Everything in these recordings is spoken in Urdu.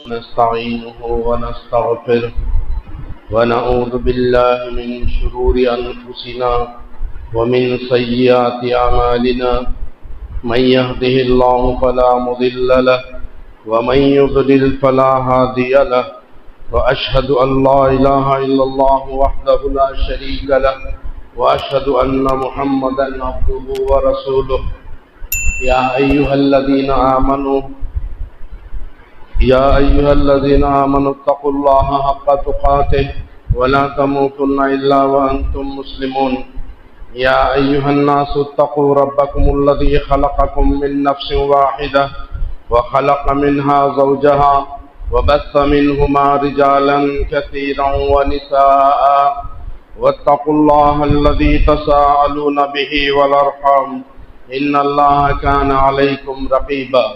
نستعينه ونستغفره ونعوذ بالله من شرور أنفسنا ومن سيئات أعمالنا من يهده الله فلا مضل له ومن يضلل فلا هادي له وأشهد أن لا إله إلا الله وحده لا شريك له وأشهد أن محمدا عبده ورسوله يا أيها الذين آمنوا اتقوا الله حق تقاته ولا تموتن إلا وأنتم مسلمون يا أيها الناس اتقوا ربكم الذي خلقكم من نفس واحدة وخلق منها زوجها وبث منهما رجالا كثيرا ونساء واتقوا الله الذي تساءلون به والأرحام إن الله كان عليكم رقيبا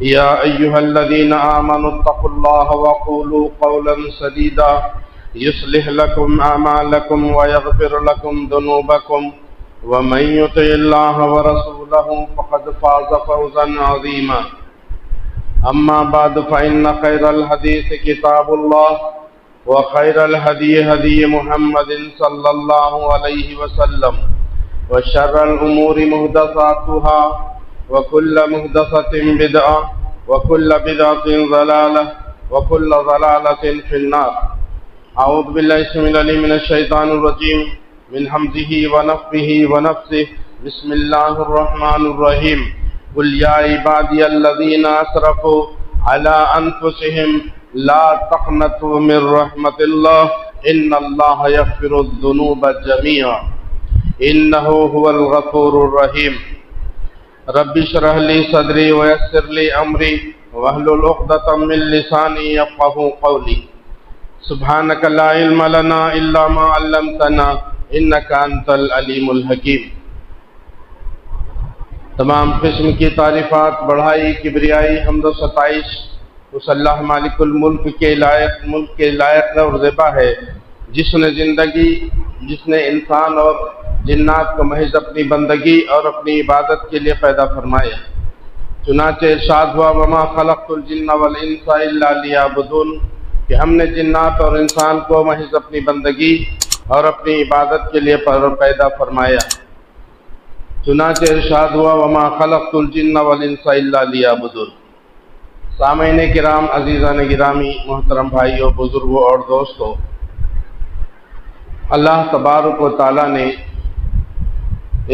يا أيها الذين آمنوا اتقوا الله وقولوا قولا سديدا يصلح لكم أعمالكم ويغفر لكم ذنوبكم ومن يطع الله ورسوله فقد فاز فوزا عظيما أما بعد فإن خير الحديث كتاب الله وخير الهدي هدي محمد صلى الله عليه وسلم وشر الأمور محدثاتها وكل محدثة بدعة وكل بدعة ضلالة وكل ضلالة في النار أعوذ بالله السميع العليم من الشيطان الرجيم من همزه ونفخه ونفثه بسم الله الرحمن الرحيم قل يا عبادي الذين أسرفوا على أنفسهم لا تقنطوا من رحمة الله إن الله يغفر الذنوب جميعا إنه هو الغفور الرحيم رب اشرح لي صدري ويسر لي امري واحلل عقدة من لساني يفقهوا قولي سبحانك لا علم لنا الا ما علمتنا انك انت العليم الحكيم۔ تمام قسم کی تعریفات، بڑھائی، کبریائی، حمد و ستائش اس اللہ مالک الملک کے لائق اور زیبا ہے جس نے انسان اور جنات کو محض اپنی بندگی اور اپنی عبادت کے لیے پیدا فرمایا۔ چنانچہ ارشاد ہوا وما خلقت الجن والانس الا لیعبدون، کہ ہم نے جنات اور انسان کو محض اپنی بندگی اور اپنی عبادت کے لیے پیدا فرمایا۔ چنانچہ ارشاد ہوا وما خلقت الجن والانس الا لیعبدون۔ سامعین کرام، عزیزان گرامی، محترم بھائیوں، بزرگوں اور دوستوں، اللہ تبارک و تعالی نے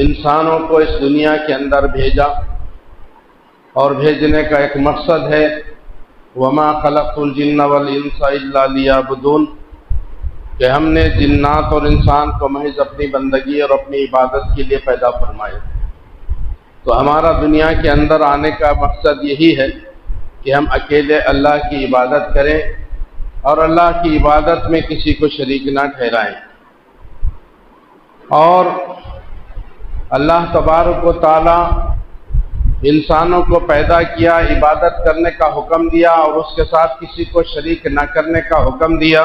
انسانوں کو اس دنیا کے اندر بھیجا، اور بھیجنے کا ایک مقصد ہے وما خلقت الجن والانس الا لیعبدون، کہ ہم نے جنات اور انسان کو محض اپنی بندگی اور اپنی عبادت کے لیے پیدا فرمایا۔ تو ہمارا دنیا کے اندر آنے کا مقصد یہی ہے کہ ہم اکیلے اللہ کی عبادت کریں اور اللہ کی عبادت میں کسی کو شریک نہ ٹھہرائیں۔ اور اللہ تبارک و تعالی انسانوں کو پیدا کیا، عبادت کرنے کا حکم دیا اور اس کے ساتھ کسی کو شریک نہ کرنے کا حکم دیا۔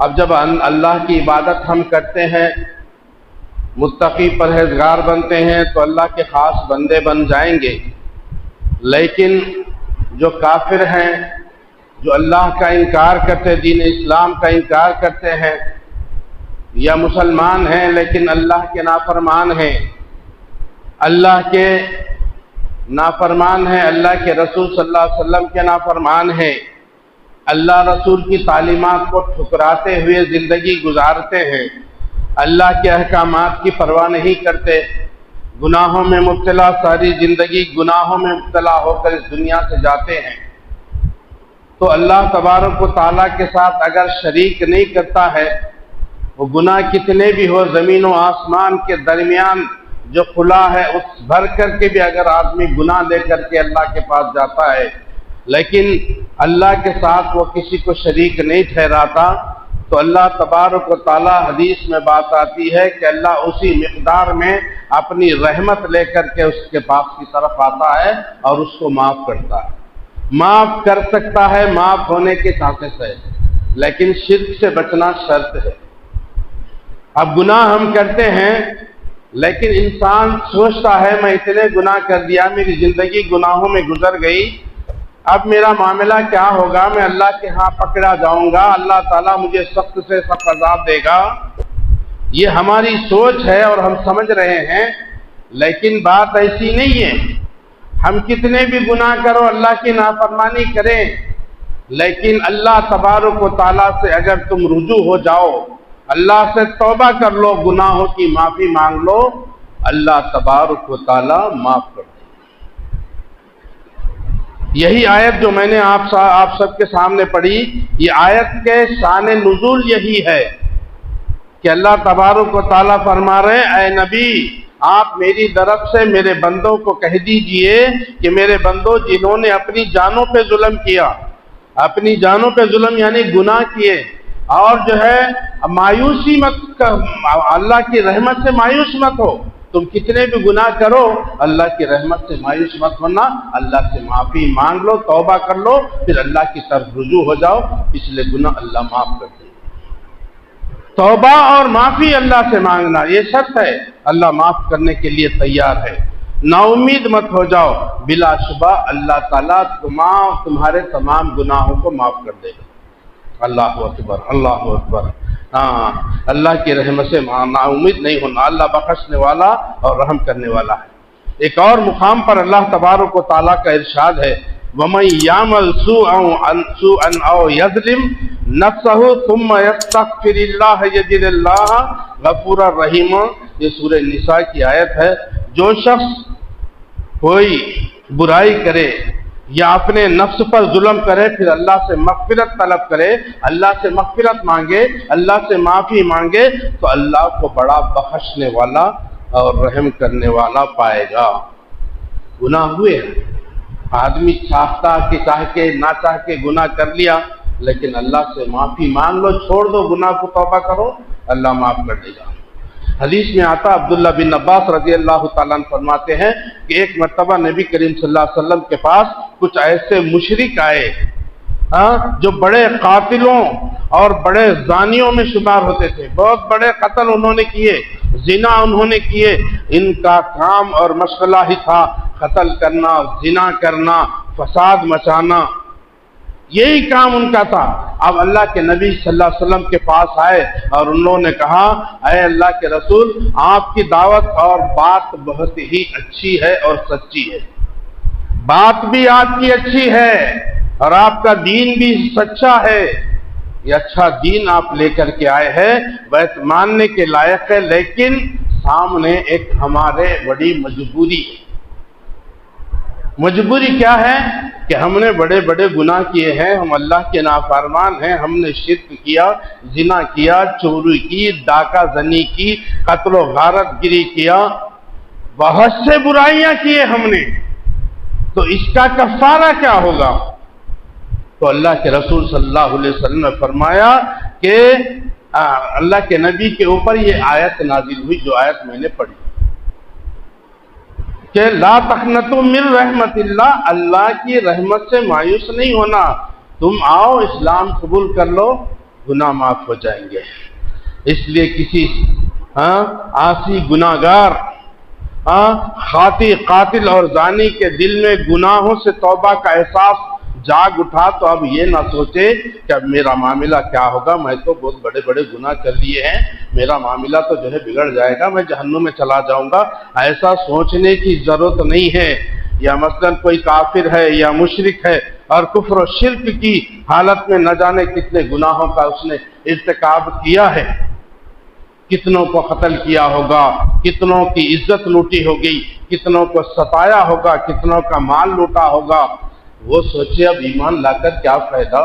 اب جب اللہ کی عبادت ہم کرتے ہیں، متقی پرہیزگار بنتے ہیں، تو اللہ کے خاص بندے بن جائیں گے۔ لیکن جو کافر ہیں، جو اللہ کا انکار کرتے، دین اسلام کا انکار کرتے ہیں، یا مسلمان ہیں لیکن اللہ کے نافرمان ہیں، اللہ کے رسول صلی اللہ علیہ وسلم کے نافرمان ہیں، اللہ رسول کی تعلیمات کو ٹھکراتے ہوئے زندگی گزارتے ہیں، اللہ کے احکامات کی پرواہ نہیں کرتے، گناہوں میں مبتلا، ساری زندگی گناہوں میں مبتلا ہو کر اس دنیا سے جاتے ہیں، تو اللہ تبارک و تعالیٰ کے ساتھ اگر شریک نہیں کرتا ہے، وہ گناہ کتنے بھی ہو، زمین و آسمان کے درمیان جو خلا ہے اس بھر کر کے بھی اگر آدمی گناہ لے کر کے اللہ کے پاس جاتا ہے لیکن اللہ کے ساتھ وہ کسی کو شریک نہیں ٹھہراتا، تو اللہ تبارک و تعالی حدیث میں بات آتی ہے کہ اللہ اسی مقدار میں اپنی رحمت لے کر کے اس کے پاس کی طرف آتا ہے اور اس کو معاف کرتا ہے، معاف کر سکتا ہے، معاف ہونے کے چانسز ہے، لیکن شرک سے بچنا شرط ہے۔ اب گناہ ہم کرتے ہیں، لیکن انسان سوچتا ہے میں اتنے گناہ کر دیا، میری زندگی گناہوں میں گزر گئی، اب میرا معاملہ کیا ہوگا، میں اللہ کے ہاں پکڑا جاؤں گا، اللہ تعالیٰ مجھے سخت سے سخت عذاب دے گا۔ یہ ہماری سوچ ہے اور ہم سمجھ رہے ہیں، لیکن بات ایسی نہیں ہے۔ ہم کتنے بھی گناہ کرو، اللہ کی نافرمانی کریں، لیکن اللہ تبارک و تعالیٰ سے اگر تم رجوع ہو جاؤ، اللہ سے توبہ کر لو، گناہوں کی معافی مانگ لو، اللہ تبارک و تعالیٰ معاف کر دے۔ یہی آیت جو میں نے آپ سب کے سامنے پڑھی، یہ آیت کے شان نزول یہی ہے کہ اللہ تبارک و تعالیٰ فرما رہے ہیں، اے نبی آپ میری طرف سے میرے بندوں کو کہہ دیجئے کہ میرے بندوں جنہوں نے اپنی جانوں پہ ظلم کیا، اپنی جانوں پہ ظلم یعنی گناہ کیے، اور جو ہے مایوسی مت، اللہ کی رحمت سے مایوس مت ہو، تم کتنے بھی گناہ کرو اللہ کی رحمت سے مایوس مت ہونا، اللہ سے معافی مانگ لو، توبہ کر لو، پھر اللہ کی طرف رجوع ہو جاؤ، پچھلے گناہ اللہ معاف کر دے۔ توبہ اور معافی اللہ سے مانگنا یہ شرط ہے، اللہ معاف کرنے کے لیے تیار ہے۔ نا امید مت ہو جاؤ، بلا شبہ اللہ تعالیٰ تمہارے تمام گناہوں کو معاف کر دے گا۔ اللہ اکبر، اللہ اکبر۔ ہاں، اللہ کی رحمت سے نا امید نہیں ہونا، اللہ بخشنے والا اور رحم کرنے والا ہے۔ ایک اور مقام پر اللہ تبارک و تعالیٰ کا ارشاد ہے، وَمَن يَعْمَلْ سُوءًا أَوْ يَظْلِمْ نَفْسَهُ ثُمَّ يَسْتَغْفِرِ اللَّهَ يَجِدِ اللَّهَ غَفُورًا رَحِيمًا۔ یہ سورہ نساء کی آیت ہے۔ جو شخص کوئی برائی کرے یا اپنے نفس پر ظلم کرے، پھر اللہ سے مغفرت طلب کرے، اللہ سے مغفرت مانگے، اللہ سے معافی مانگے، تو اللہ کو بڑا بخشنے والا اور رحم کرنے والا پائے گا۔ گناہ ہوئے، آدمی چاہ کے نہ چاہ کے گناہ کر لیا، لیکن اللہ سے معافی مانگ لو، چھوڑ دو گناہ کو، توبہ کرو، اللہ معاف کر دے گا۔ حدیث میں آتا، عبداللہ بن عباس رضی اللہ تعالیٰ عنہ فرماتے ہیں کہ ایک مرتبہ نبی کریم صلی اللہ علیہ وسلم کے پاس کچھ ایسے مشرک آئے جو بڑے قاتلوں اور بڑے زانیوں میں شمار ہوتے تھے، بہت بڑے قتل انہوں نے کیے، زنا انہوں نے کیے، ان کا کام اور مشغلہ ہی تھا قتل کرنا، زنا کرنا، فساد مچانا، یہی کام ان کا تھا۔ اب اللہ کے نبی صلی اللہ علیہ وسلم کے پاس آئے اور انہوں نے کہا، اے اللہ کے رسول، آپ کی دعوت اور بات بہت ہی اچھی ہے اور سچی ہے، بات بھی آپ کی اچھی ہے اور آپ کا دین بھی سچا ہے، یہ اچھا دین آپ لے کر کے آئے ہیں، بات ماننے کے لائق ہے، لیکن سامنے ایک ہمارے بڑی مجبوری ہے۔ مجبوری کیا ہے کہ ہم نے بڑے بڑے گناہ کیے ہیں، ہم اللہ کے نافرمان ہیں، ہم نے شرک کیا، زنا کیا، چوری کی، ڈاکہ زنی کی، قتل و غارت گری کیا، بہت سے برائیاں کیے ہم نے، تو اس کا کفارہ کیا ہوگا؟ تو اللہ کے رسول صلی اللہ علیہ وسلم نے فرمایا کہ اللہ کے نبی کے اوپر یہ آیت نازل ہوئی جو آیت میں نے پڑھی کہ لا تقنطوا من رحمت اللہ، اللہ کی رحمت سے مایوس نہیں ہونا، تم آؤ اسلام قبول کر لو، گناہ معاف ہو جائیں گے۔ اس لیے کسی عاصی گناہگار، خاطی، قاتل اور زانی کے دل میں گناہوں سے توبہ کا احساس جاگ اٹھا تو اب یہ نہ سوچے کہ اب میرا معاملہ کیا ہوگا، میں تو بہت بڑے بڑے گناہ کر لیے ہیں، میرا معاملہ تو جو ہے بگڑ جائے گا، میں جہنم میں چلا جاؤں گا، ایسا سوچنے کی ضرورت نہیں ہے۔ یا مثلا کوئی کافر ہے یا مشرک ہے اور کفر و شرک کی حالت میں نہ جانے کتنے گناہوں کا اس نے ارتکاب کیا ہے، کتنوں کو قتل کیا ہوگا، کتنوں کی عزت لوٹی ہوگی، کتنوں کو ستایا ہوگا، کتنوں کا مال لوٹا ہوگا، وہ سوچے اب ایمان لا کر کیا فائدہ؟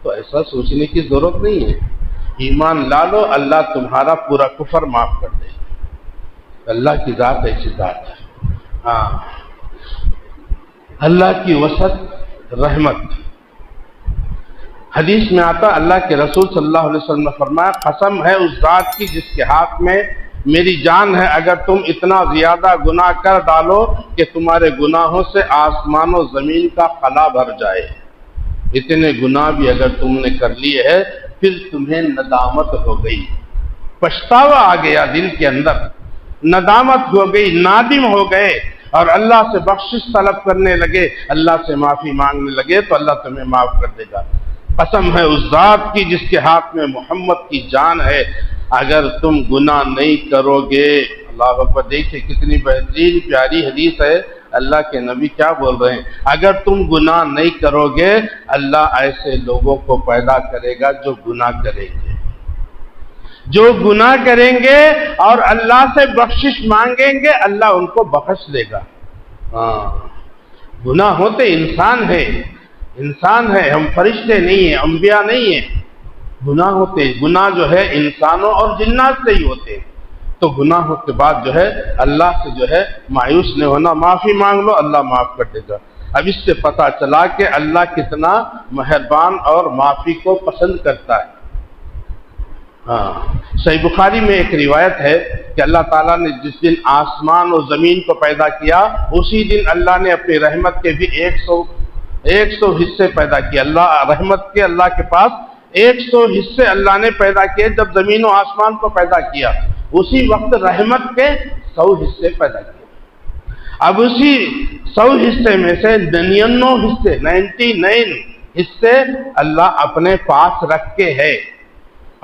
تو ایسا سوچنے کی ضرورت نہیں ہے، ایمان لا لو، اللہ تمہارا پورا کفر معاف کر دے، اللہ کی ذات ایسی ذات ہے۔ ہاں، اللہ کی وسعت رحمت۔ حدیث میں آتا اللہ کے رسول صلی اللہ علیہ وسلم نے فرمایا قسم ہے اس ذات کی جس کے ہاتھ میں میری جان ہے، اگر تم اتنا زیادہ گناہ کر ڈالو کہ تمہارے گناہوں سے آسمان و زمین کا خلا بھر جائے، اتنے گناہ بھی اگر تم نے کر لیے ہے، پھر تمہیں ندامت ہو گئی، پچھتاوا آ گیا دل کے اندر، ندامت ہو گئی، نادم ہو گئے اور اللہ سے بخشش طلب کرنے لگے، اللہ سے معافی مانگنے لگے تو اللہ تمہیں معاف کر دے گا۔ قسم ہے اس ذات کی جس کے ہاتھ میں محمد کی جان ہے، اگر تم گناہ نہیں کرو گے، اللہ اکبر، دیکھیں کتنی بہترین پیاری حدیث ہے، اللہ کے نبی کیا بول رہے ہیں، اگر تم گناہ نہیں کرو گے اللہ ایسے لوگوں کو پیدا کرے گا جو گناہ کریں گے، جو گناہ کریں گے اور اللہ سے بخشش مانگیں گے، اللہ ان کو بخش دے گا۔ ہاں، گناہ ہوتے انسان ہے، ہم فرشتے نہیں ہیں، انبیاء نہیں ہیں، گناہ ہوتے، گناہ جو ہے انسانوں اور جنات سے ہی ہوتے ہیں، تو گناہوں کے بعد جو ہے اللہ سے جو ہے مایوس نہیں ہونا، معافی مانگ لو، اللہ معاف کر دے گا۔ اب اس سے پتہ چلا کہ اللہ کتنا مہربان اور معافی کو پسند کرتا ہے۔ ہاں، صحیح بخاری میں ایک روایت ہے کہ اللہ تعالیٰ نے جس دن آسمان اور زمین کو پیدا کیا اسی دن اللہ نے اپنی رحمت کے بھی 100 حصے پیدا کیے۔ اللہ رحمت کے اللہ کے پاس 100 حصے اللہ نے پیدا کیے جب زمین و آسمان کو پیدا کیا، اسی وقت رحمت کے 100 حصے پیدا کیے۔ اب اسی 100 حصے میں سے 99 حصے اللہ اپنے پاس رکھے ہے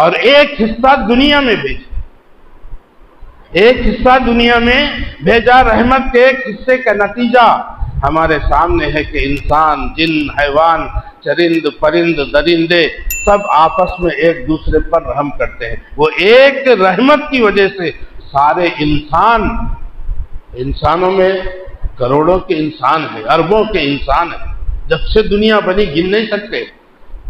اور ایک حصہ دنیا میں بھیجا، رحمت کے ایک حصے کا نتیجہ ہمارے سامنے ہے کہ انسان، جن، حیوان، چرند، پرند، درندے سب آپس میں ایک دوسرے پر رحم کرتے ہیں۔ وہ ایک رحمت کی وجہ سے سارے انسانوں میں کروڑوں کے انسان ہیں، اربوں کے انسان ہیں، جب سے دنیا بنی گن نہیں سکتے،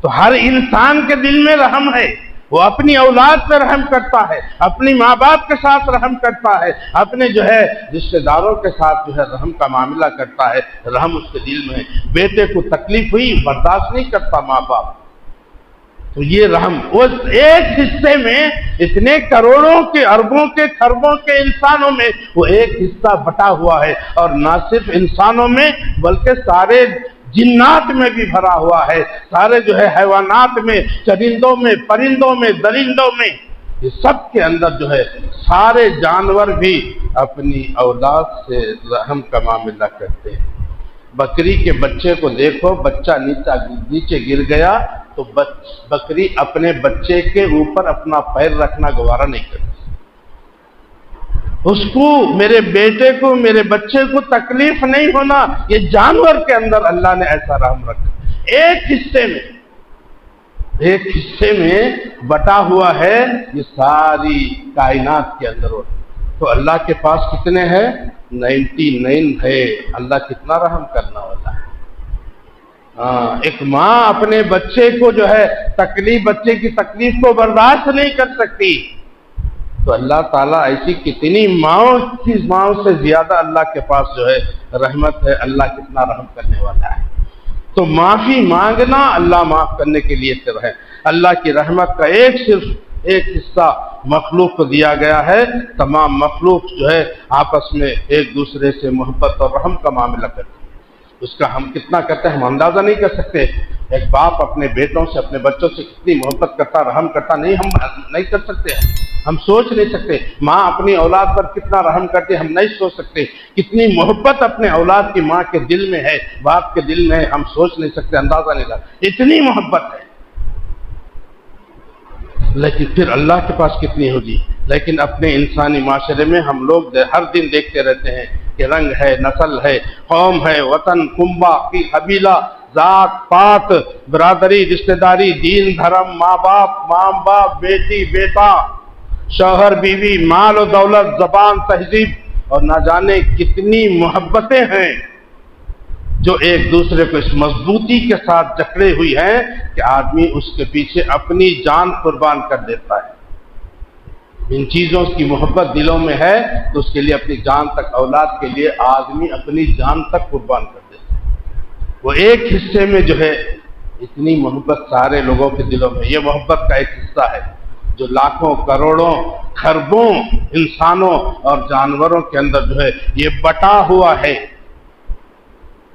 تو ہر انسان کے دل میں رحم ہے، وہ اپنی اولاد پہ رحم کرتا ہے، اپنی ماں باپ کے ساتھ رحم کرتا ہے، اپنے جو ہے رشتہ داروں کے ساتھ جو ہے رحم کا معاملہ کرتا ہے، رحم اس کے دل میں ہے۔ بیٹے کو تکلیف ہوئی برداشت نہیں کرتا ماں باپ، تو یہ رحم اس ایک حصے میں اتنے کروڑوں کے، اربوں کے، خربوں کے انسانوں میں وہ ایک حصہ بٹا ہوا ہے، اور نہ صرف انسانوں میں بلکہ سارے جنات میں بھی بھرا ہوا ہے، سارے جو ہے حیوانات میں، چرندوں میں، پرندوں میں، درندوں میں، یہ سب کے اندر جو ہے سارے جانور بھی اپنی اولاد سے رحم کا معاملہ کرتے ہیں۔ بکری کے بچے کو دیکھو، بچہ نیچے گر گیا تو بکری اپنے بچے کے اوپر اپنا پیر رکھنا گوارا نہیں کرتی، اس کو، میرے بیٹے کو، میرے بچے کو تکلیف نہیں ہونا، یہ جانور کے اندر اللہ نے ایسا رحم رکھا، ایک حصے میں بٹا ہوا ہے یہ ساری کائنات کے اندر ہوتا، تو اللہ کے پاس کتنے ہیں؟ 99 ہے۔ اللہ کتنا رحم کرنا والا ہے۔ ایک ماں اپنے بچے کو جو ہے بچے کی تکلیف کو برداشت نہیں کر سکتی، تو اللہ تعالیٰ ایسی کتنی ماؤں سے زیادہ اللہ کے پاس جو ہے رحمت ہے، اللہ کتنا رحم کرنے والا ہے۔ تو معافی مانگنا اللہ معاف کرنے کے لیے صرف ہے۔ اللہ کی رحمت کا صرف ایک حصہ مخلوق کو دیا گیا ہے، تمام مخلوق جو ہے آپس میں ایک دوسرے سے محبت اور رحم کا معاملہ کرتے ہیں، اس کا ہم کتنا کرتے ہیں ہم اندازہ نہیں کر سکتے۔ ایک باپ اپنے بیٹوں سے، اپنے بچوں سے کتنی محبت کرتا، رحم کرتا، ہم نہیں کر سکتے، ہم سوچ نہیں سکتے۔ ماں اپنی اولاد پر کتنا رحم کرتی ہم نہیں سوچ سکتے، کتنی محبت اپنے اولاد کی ماں کے دل میں ہے، باپ کے دل میں ہے، ہم سوچ نہیں سکتے، اندازہ نہیں لگا، اتنی محبت ہے۔ لیکن پھر اللہ کے پاس کتنی ہوگی؟ لیکن اپنے انسانی معاشرے میں ہم لوگ ہر دن دیکھتے رہتے ہیں کہ رنگ ہے، نسل ہے، قوم ہے، وطن، کنبہ، قبیلہ، ذات پات، برادری، رشتہ داری، دین، دھرم، ماں باپ، بیٹی، بیٹا، شوہر، بیوی، مال و دولت، زبان، تہذیب، اور نہ جانے کتنی محبتیں ہیں جو ایک دوسرے کو اس مضبوطی کے ساتھ جکڑے ہوئی ہیں کہ آدمی اس کے پیچھے اپنی جان قربان کر دیتا ہے۔ ان چیزوں کی محبت دلوں میں ہے تو اس کے لیے اپنی جان تک، اولاد کے لیے آدمی اپنی جان تک قربان کر دیتا ہے۔ وہ ایک حصے میں جو ہے اتنی محبت سارے لوگوں کے دلوں میں، یہ محبت کا ایک حصہ ہے جو لاکھوں کروڑوں خربوں انسانوں اور جانوروں کے اندر جو ہے یہ بٹا ہوا ہے۔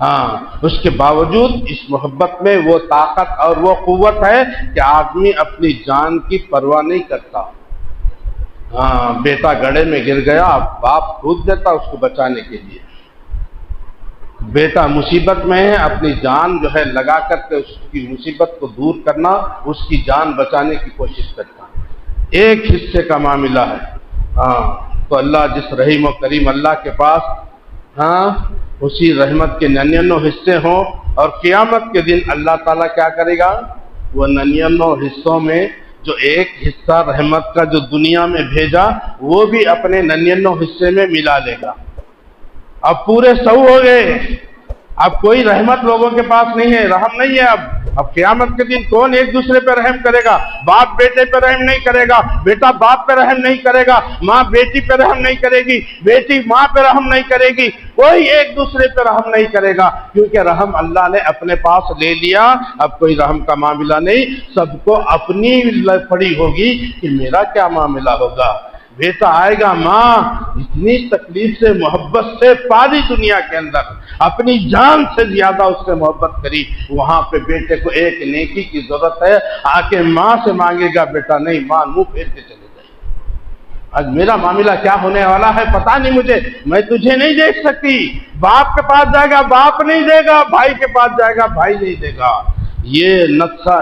ہاں، اس کے باوجود اس محبت میں وہ طاقت اور وہ قوت ہے کہ آدمی اپنی جان کی پرواہ نہیں کرتا۔ ہاں، بیٹا گڑھے میں گر گیا، باپ کود دیتا اس کو بچانے کے لیے۔ بیٹا مصیبت میں ہے، اپنی جان جو ہے لگا کر کے اس کی مصیبت کو دور کرنا، اس کی جان بچانے کی کوشش کرتا۔ ایک حصے کا معاملہ ہے۔ ہاں، تو اللہ جس رحیم و کریم اللہ کے پاس اسی رحمت کے 99 حصے ہوں، اور قیامت کے دن اللہ تعالیٰ کیا کرے گا؟ وہ 99 حصوں میں جو ایک حصہ رحمت کا جو دنیا میں بھیجا وہ بھی اپنے 99 حصے میں ملا لے گا۔ اب پورے 100 ہو گئے، اب کوئی رحمت لوگوں کے پاس نہیں ہے، رحم نہیں ہے۔ اب قیامت کے دن کون ایک دوسرے پہ رحم کرے گا؟ باپ بیٹے پہ رحم نہیں کرے گا، بیٹا باپ پہ رحم نہیں کرے گا، ماں بیٹی پہ رحم نہیں کرے گی، بیٹی ماں پہ رحم نہیں کرے گی، کوئی ایک دوسرے پہ رحم نہیں کرے گا، کیونکہ رحم اللہ نے اپنے پاس لے لیا۔ اب کوئی رحم کا معاملہ نہیں، سب کو اپنی پڑی ہوگی کہ میرا کیا معاملہ ہوگا۔ بیٹا آئے گا، ماں اتنی تکلیف سے محبت سے پالی دنیا کے اندر، اپنی جان سے زیادہ اس سے محبت کری، وہاں پہ بیٹے کو ایک نیکی کی ضرورت ہے، آ کے ماں سے مانگے گا، بیٹا نہیں، ماں منہ پھیر کے چلے جائے۔ آج میرا معاملہ کیا ہونے والا ہے پتا نہیں مجھے، میں تجھے نہیں دیکھ سکتی۔ باپ کے پاس جائے گا باپ نہیں دے گا، بھائی کے پاس جائے گا بھائی نہیں دے گا۔ یہ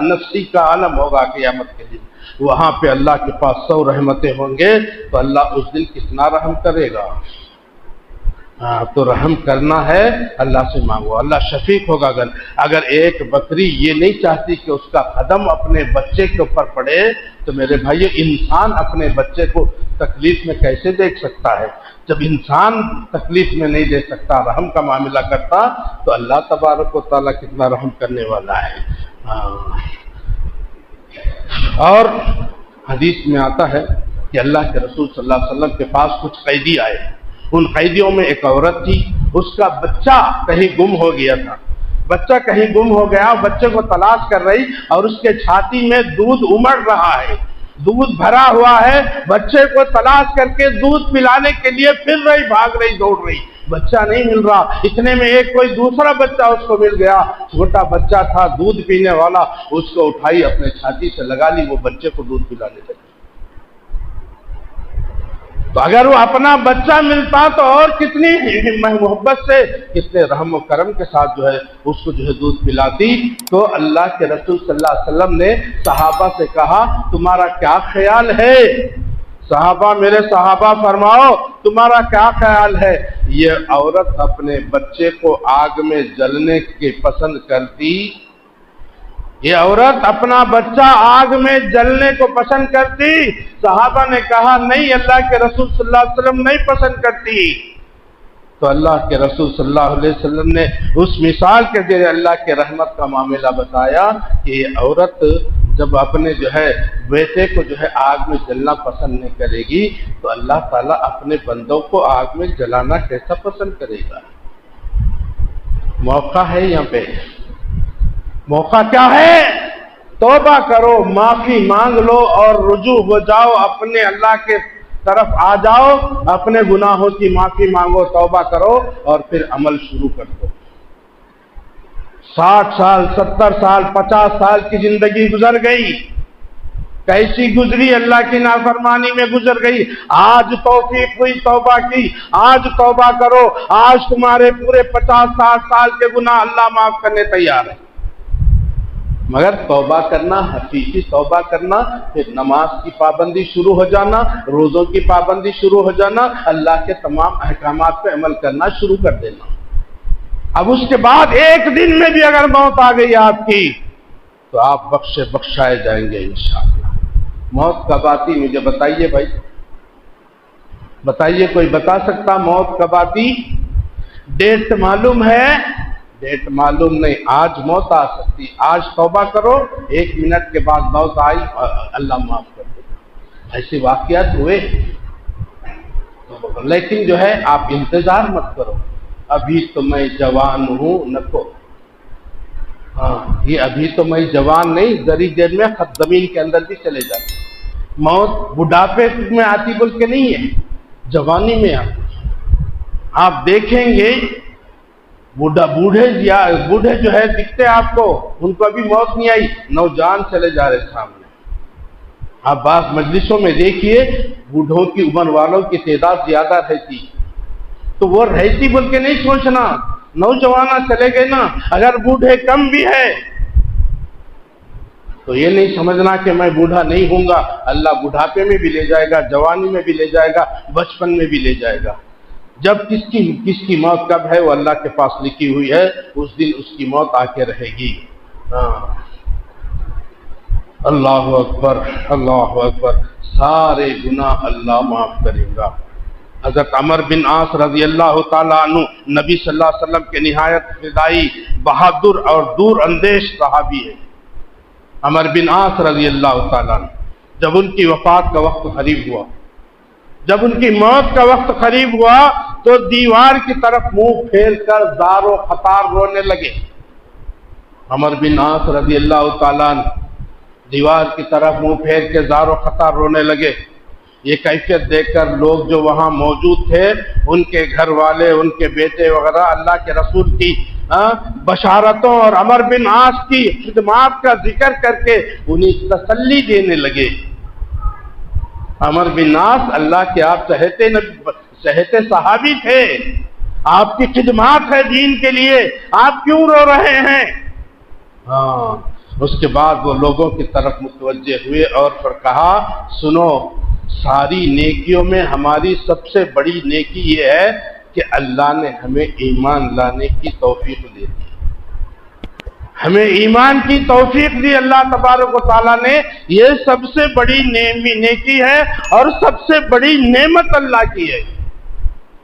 نفسی کا عالم ہوگا قیامت کے دن، وہاں پہ اللہ کے پاس 100 رحمتیں ہوں گے، تو اللہ اس دن کتنا رحم کرے گا۔ تو رحم کرنا ہے، اللہ سے مانگو، اللہ شفیق ہوگا۔ اگر ایک بکری یہ نہیں چاہتی کہ اس کا قدم اپنے بچے کے اوپر پڑے، تو میرے بھائی انسان اپنے بچے کو تکلیف میں کیسے دیکھ سکتا ہے؟ جب انسان تکلیف میں نہیں دے سکتا، رحم کا معاملہ کرتا، تو اللہ تبارک و تعالیٰ کتنا رحم کرنے والا ہے۔ اور حدیث میں آتا ہے کہ اللہ کے رسول صلی اللہ علیہ وسلم کے پاس کچھ قیدی آئے، ان قیدیوں میں ایک عورت تھی، اس کا بچہ کہیں گم ہو گیا تھا، بچہ کہیں گم ہو گیا، بچے کو تلاش کر رہی، اور اس کے چھاتی میں دودھ امڑ رہا ہے، دودھ بھرا ہوا ہے، بچے کو تلاش کر کے دودھ پلانے کے لیے پھر رہی، بھاگ رہی، دوڑ رہی، بچہ نہیں مل رہا۔ اتنے میں ایک کوئی دوسرا بچہ اس کو مل گیا، چھوٹا بچہ تھا دودھ پینے والا، اس کو اٹھائی اپنے چھاتی سے لگا لی، وہ بچے کو دودھ پلانے لگی۔ تو اگر وہ اپنا بچہ ملتا تو اور کتنی محبت سے، کتنے رحم و کرم کے ساتھ جو ہے اس کو جو ہے دودھ پلاتی۔ تو اللہ کے رسول صلی اللہ علیہ وسلم نے صحابہ سے کہا، تمہارا کیا خیال ہے؟ صحابہ، میرے صحابہ فرماؤ تمہارا کیا خیال ہے؟ یہ عورت اپنے بچے کو آگ میں جلنے کی پسند کرتی؟ یہ عورت اپنا بچہ آگ میں جلنے کو پسند کرتی؟ صحابہ نے کہا نہیں، اللہ کے رسول صلی اللہ علیہ وسلم نہیں پسند کرتی۔ تو اللہ کے رسول صلی اللہ علیہ وسلم نے اس مثال کے ذریعے اللہ کے رحمت کا معاملہ بتایا کہ یہ عورت جب اپنے جو ہے بیٹے کو جو ہے آگ میں جلنا پسند نہیں کرے گی، تو اللہ تعالیٰ اپنے بندوں کو آگ میں جلانا کیسا پسند کرے گا؟ موقع ہے یہاں پہ، موقع کیا ہے؟ توبہ کرو، معافی مانگ لو اور رجوع ہو جاؤ، اپنے اللہ کے طرف آ جاؤ، اپنے گناہوں کی معافی مانگو، توبہ کرو اور پھر عمل شروع کر دو۔ 60 سال 70 سال 50 سال کی زندگی گزر گئی، کیسی گزری؟ اللہ کی نافرمانی میں گزر گئی۔ آج توفیق ہوئی توبہ کی، آج توبہ کرو، آج تمہارے پورے 50-60 سال کے گناہ اللہ معاف کرنے تیار ہے، مگر توبہ کرنا، حقیقی توبہ کرنا، پھر نماز کی پابندی شروع ہو جانا، روزوں کی پابندی شروع ہو جانا، اللہ کے تمام احکامات پہ عمل کرنا شروع کر دینا۔ اب اس کے بعد ایک دن میں بھی اگر موت آ گئی آپ کی، تو آپ بخشائے جائیں گے انشاءاللہ۔ موت کب آتی مجھے بتائیے بھائی، بتائیے، کوئی بتا سکتا موت کب آتی؟ ڈیٹ معلوم ہے؟ ڈیٹ معلوم نہیں، آج موت آ سکتی، آج توبہ کرو، 1 منٹ کے بعد موت آئی اور اللہ معاف کر دے گا۔ ایسے واقعات ہوئے، لیکن جو ہے آپ انتظار مت کرو، ابھی تو میں جوان ہوں نکو، ہاں یہ ابھی تو میں جوان نہیں، ذری دیر میں زمین کے اندر بھی چلے جاتے. موت بڑھاپے میں آتی بول کے نہیں ہے، جوانی میں آتی. آپ دیکھیں گے بوڑھے جو ہے دکھتے آپ کو، ان کو ابھی موت نہیں آئی، نوجوان چلے جا رہے سامنے. آپ بعض مجلسوں میں دیکھیے بوڑھوں کی عمر والوں کی تعداد زیادہ رہتی، تو وہ رہتی بول کے نہیں سوچنا، نوجوان چلے گئے نا. اگر بوڑھے کم بھی ہے تو یہ نہیں سمجھنا کہ میں بوڑھا نہیں ہوں گا. اللہ بڑھاپے میں بھی لے جائے گا، جوانی میں بھی لے جائے گا، بچپن میں بھی لے جائے گا. جب کس کی موت کب ہے وہ اللہ کے پاس لکھی ہوئی ہے، اس دن اس کی موت آ کے رہے گی. اللہ اکبر، اللہ اکبر. سارے گناہ اللہ معاف کرے گا. حضرت عمر بن عاص رضی اللہ تعالیٰ عنہ نبی صلی اللہ علیہ وسلم کے نہایت فدائی، بہادر اور دور اندیش صحابی ہے. عمر بن عاص رضی اللہ تعالیٰ عنہ جب ان کی وفات کا وقت قریب ہوا، جب ان کی موت کا وقت قریب ہوا تو دیوار کی طرف منہ پھیر کر زار و خطار رونے لگے. عمر بن عاص رضی اللہ تعالیٰ عنہ دیوار کی طرف منہ پھیر کے زار و خطار رونے لگے. یہ کیفیت دیکھ کر لوگ جو وہاں موجود تھے، ان کے گھر والے، ان کے بیٹے وغیرہ اللہ کے رسول کی بشارتوں اور عمر بن عاص کی خدمات کا ذکر کر کے انہیں تسلی دینے لگے. عمر بن عاص اللہ کے آپ چہتے صحابی تھے، آپ کی خدمات ہے دین کے لیے، آپ کیوں رو رہے ہیں؟ اس کے بعد وہ لوگوں کی طرف متوجہ ہوئے اور پھر کہا، سنو، ساری نیکیوں میں ہماری سب سے بڑی نیکی یہ ہے کہ اللہ نے ہمیں ایمان لانے کی توفیق دے دی. ہمیں ایمان کی توفیق دی اللہ تبارک و تعالیٰ نے. یہ سب سے بڑی نیکی ہے اور سب سے بڑی نعمت اللہ کی ہے.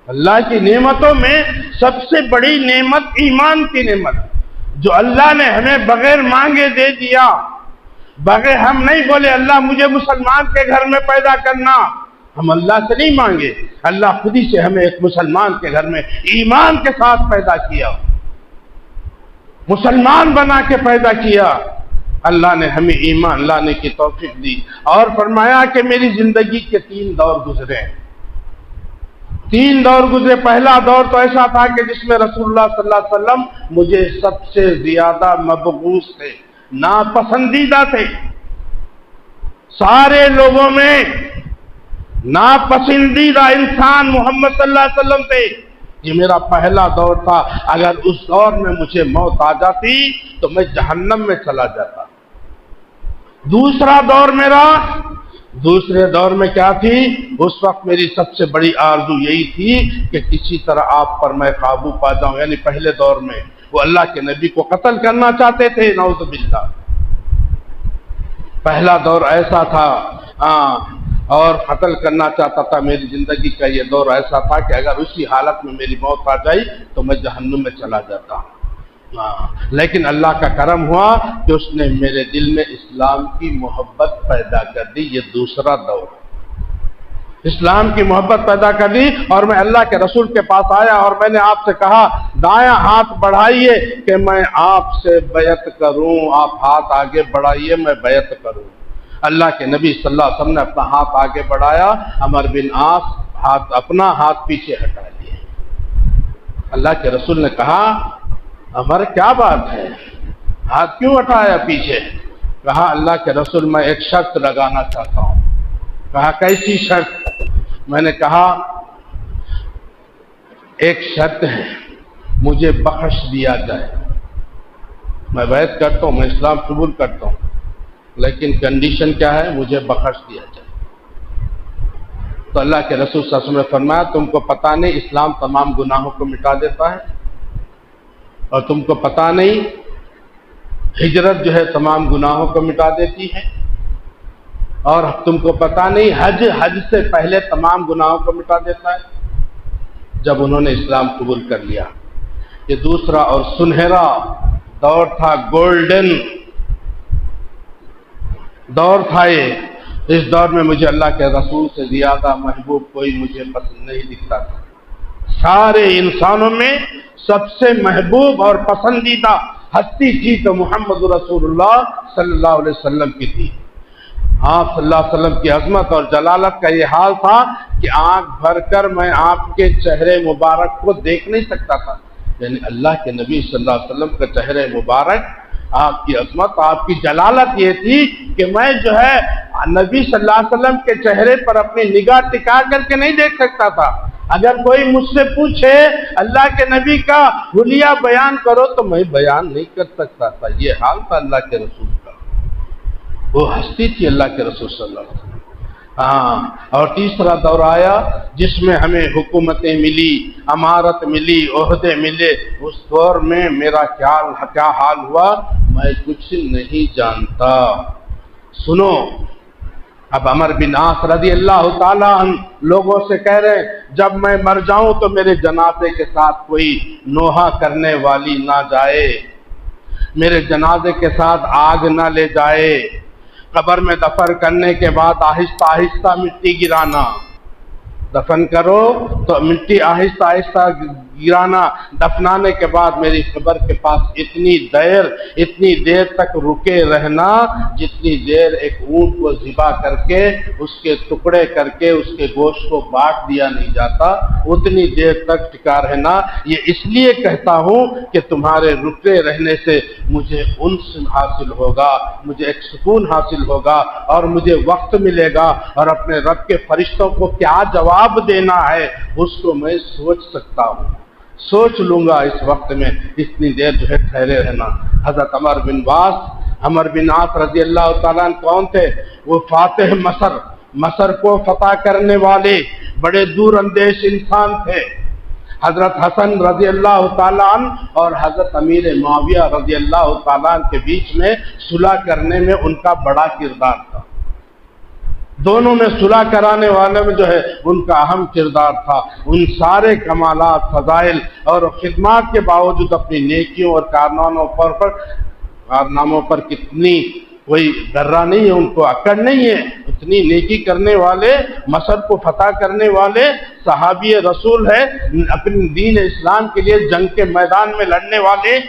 اللہ کی نعمتوں میں سب سے بڑی نعمت ایمان کی نعمت، جو اللہ نے ہمیں بغیر مانگے دے دیا. بغیر ہم نہیں بولے اللہ مجھے مسلمان کے گھر میں پیدا کرنا، ہم اللہ سے نہیں مانگے، اللہ خود ہی سے ہمیں ایک مسلمان کے گھر میں ایمان کے ساتھ پیدا کیا، مسلمان بنا کے پیدا کیا. اللہ نے ہمیں ایمان لانے کی توفیق دی اور فرمایا کہ میری زندگی کے 3 دور گزرے. 3 دور گزرے. پہلا دور تو ایسا تھا کہ جس میں رسول اللہ صلی اللہ علیہ وسلم مجھے سب سے زیادہ مبغوث تھے، ناپسندیدہ تھے. سارے لوگوں میں ناپسندیدہ انسان محمد صلی اللہ علیہ وسلم تھے. یہ میرا پہلا دور تھا. اگر اس دور میں مجھے موت آ جاتی تو میں جہنم میں چلا جاتا. دوسرے دور میں کیا تھی؟ اس وقت میری سب سے بڑی آرزو یہی تھی کہ کسی طرح آپ پر میں قابو پا جاؤں. یعنی پہلے دور میں وہ اللہ کے نبی کو قتل کرنا چاہتے تھے، نعوذ باللہ. پہلا دور ایسا تھا اور قتل کرنا چاہتا تھا. میری زندگی کا یہ دور ایسا تھا کہ اگر اسی حالت میں میری موت آ جائی تو میں جہنم میں چلا جاتا. لیکن اللہ کا کرم ہوا کہ اس نے میرے دل میں اسلام کی محبت پیدا کر دی. یہ دوسرا دور، اسلام کی محبت پیدا کر دی اور میں اللہ کے رسول کے پاس آیا اور میں نے آپ سے کہا دایاں ہاتھ بڑھائیے کہ میں آپ سے بیعت کروں. آپ ہاتھ آگے بڑھائیے، میں بیعت کروں. اللہ کے نبی صلی اللہ علیہ وسلم نے اپنا ہاتھ آگے بڑھایا. عمر بن عاص اپنا ہاتھ پیچھے ہٹا لیے. اللہ کے رسول نے کہا عمر کیا بات ہے، ہاتھ کیوں ہٹایا پیچھے؟ کہا اللہ کے رسول میں ایک شرط لگانا چاہتا ہوں. کہا کیسی شرط؟ میں نے کہا ایک شرط ہے، مجھے بخش دیا جائے. میں بیعت کرتا ہوں، میں اسلام قبول کرتا ہوں، لیکن کنڈیشن کیا ہے؟ مجھے بخش دیا جائے. تو اللہ کے رسول صلی اللہ علیہ وسلم نے فرمایا تم کو پتہ نہیں اسلام تمام گناہوں کو مٹا دیتا ہے؟ اور تم کو پتہ نہیں ہجرت جو ہے تمام گناہوں کو مٹا دیتی ہے؟ اور تم کو پتہ نہیں حج سے پہلے تمام گناہوں کو مٹا دیتا ہے؟ جب انہوں نے اسلام قبول کر لیا، یہ دوسرا اور سنہرا دور تھا، گولڈن دور تھا یہ. اس دور میں مجھے اللہ کے رسول سے زیادہ محبوب کوئی مجھے پسند نہیں دکھتا تھا. سارے انسانوں میں سب سے محبوب اور پسندیدہ ہستی تھی تو محمد رسول اللہ صلی اللہ علیہ وسلم کی تھی۔ آپ صلی اللہ علیہ وسلم کی عظمت اور جلالت کا یہ حال تھا کہ آنکھ بھر کر میں آپ کے چہرے مبارک کو دیکھ نہیں سکتا تھا، یعنی اللہ کے نبی صلی اللہ علیہ وسلم کا چہرے مبارک، آپ کی عظمت، آپ کی جلالت یہ تھی کہ میں جو ہے نبی صلی اللہ علیہ وسلم کے چہرے پر اپنی نگاہ ٹکا کر کے نہیں دیکھ سکتا تھا۔ اگر کوئی مجھ سے پوچھے اللہ کے نبی کا حلیہ بیان کرو تو میں بیان نہیں کر سکتا تھا۔ یہ حال تھا اللہ کے رسول کا، وہ ہستی تھی اللہ کے رسول صلی اللہ علیہ وسلم۔ اور تیسرا دور آیا جس میں ہمیں حکومتیں ملی، امارت ملی، عہدے ملے۔ اس دور میں میرا کیا حال ہوا میں کچھ نہیں جانتا۔ سنو، اب عمر بن عاص رضی اللہ تعالیٰ عنہ لوگوں سے کہہ رہے ہیں جب میں مر جاؤں تو میرے جنازے کے ساتھ کوئی نوحہ کرنے والی نہ جائے، میرے جنازے کے ساتھ آگ نہ لے جائے، قبر میں دفن کرنے کے بعد آہستہ آہستہ مٹی گرانا، دفن کرو تو مٹی آہستہ آہستہ گرانا، دفنانے کے بعد میری قبر کے پاس اتنی دیر تک رکے رہنا جتنی دیر ایک اونٹ کو ذبح کر کے اس کے ٹکڑے کر کے اس کے گوشت کو بانٹ دیا نہیں جاتا، اتنی دیر تک ٹکا رہنا۔ یہ اس لیے کہتا ہوں کہ تمہارے رکے رہنے سے مجھے انس حاصل ہوگا، مجھے ایک سکون حاصل ہوگا اور مجھے وقت ملے گا، اور اپنے رب کے فرشتوں کو کیا جواب دینا ہے اس کو میں سوچ سکتا ہوں، سوچ لوں گا اس وقت میں اتنی دیر جو ہے ٹھہرے رہنا۔ حضرت عمر بن عاص رضی اللہ تعالیٰ عنہ کون تھے؟ وہ فاتح مصر کو فتح کرنے والے بڑے دور اندیش انسان تھے۔ حضرت حسن رضی اللہ تعالیٰ عنہ اور حضرت امیر معاویہ رضی اللہ تعالیٰ عنہ کے بیچ میں صلح کرنے میں ان کا بڑا کردار تھا، دونوں میں صلح کرانے والے میں جو ہے ان کا اہم کردار تھا۔ ان سارے کمالات، فضائل اور خدمات کے باوجود اپنی نیکیوں اور کارناموں پر کتنی کوئی ذرہ نہیں ہے، ان کو اکڑ نہیں ہے، اتنی نیکی کرنے والے، مصر کو فتح کرنے والے صحابی رسول ہے، اپنے دین اسلام کے لیے جنگ کے میدان میں لڑنے والے،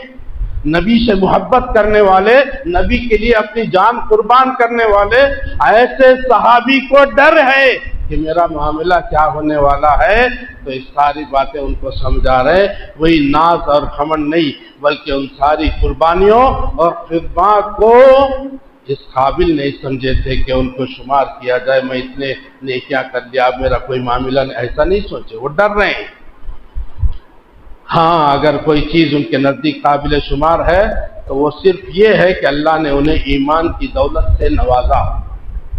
نبی سے محبت کرنے والے، نبی کے لیے اپنی جان قربان کرنے والے، ایسے صحابی کو ڈر ہے کہ میرا معاملہ کیا ہونے والا ہے، تو اس ساری باتیں ان کو سمجھا رہے، وہی ناز اور گھمنڈ نہیں بلکہ ان ساری قربانیوں اور خدمات کو اس قابل نہیں سمجھے تھے کہ ان کو شمار کیا جائے، میں اتنے نیکیاں کر لیا اب میرا کوئی معاملہ نہیں، ایسا نہیں سوچے، وہ ڈر رہے ہیں۔ ہاں، اگر کوئی چیز ان کے نزدیک قابل شمار ہے تو وہ صرف یہ ہے کہ اللہ نے انہیں ایمان کی دولت سے نوازا۔